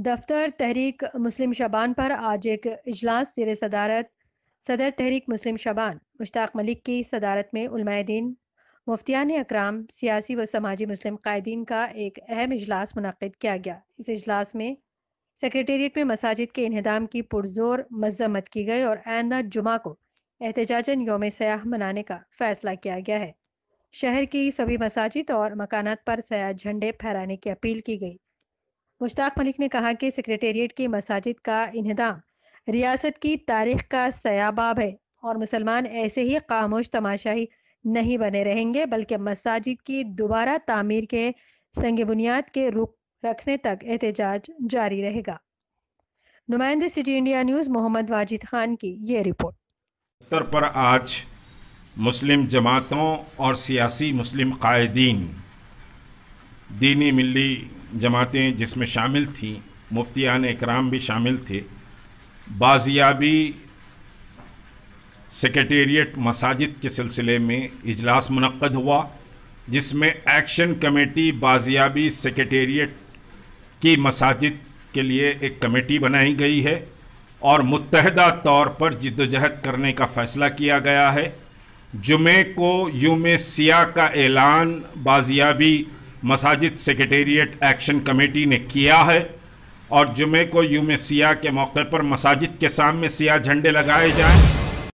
دفتر تحریک مسلم شبان پر آج ایک اجلاس زیر صدارت صدر تحریک مسلم شبان مشتاق ملک کی صدارت میں علماء دین، مفتیان اکرام، سیاسی و سماجی مسلم قائدین کا ایک اہم اجلاس منعقد کیا گیا۔ اس اجلاس میں سیکریٹریٹ میں مساجد کے انہدام کی پرزور مذمت کی گئی اور آئندہ جمعہ کو احتجاجاً یوم سیاح منانے کا فیصلہ کیا گیا ہے۔ شہر کی سبھی مساجد اور مکانات پر سیاہ جھنڈے پھہرانے کی اپیل کی گئی۔ مشتاق ملک نے کہا کہ سیکریٹریٹ کی مساجد کا انہدام ریاست کی تاریخ کا سیاہ باب ہے اور مسلمان ایسے ہی خاموش تماشائی نہیں بنے رہیں گے بلکہ مساجد کی دوبارہ تعمیر کے سنگ بنیاد کے رخ رکھنے تک احتجاج جاری رہے گا۔ نمائندے سٹی انڈیا نیوز محمد واجد خان کی یہ رپورٹ۔ دفتر پر آج مسلم جماعتوں اور سیاسی مسلم قائدین، دینی ملی جماعتیں جس میں شامل تھیں، مفتیان اکرام بھی شامل تھے، بازیابی سیکریٹریٹ مساجد کے سلسلے میں اجلاس منعقد ہوا، جس میں ایکشن کمیٹی بازیابی سیکریٹریٹ کی مساجد کے لیے ایک کمیٹی بنائی گئی ہے اور متحدہ طور پر جدوجہد کرنے کا فیصلہ کیا گیا ہے۔ جمعے کو یوم سیاہ کا اعلان بازیابی مساجد سیکریٹریٹ ایکشن کمیٹی نے کیا ہے اور جمعے کو یوم سیاہ کے موقع پر مساجد کے سامنے سیاہ جھنڈے لگائے جائیں۔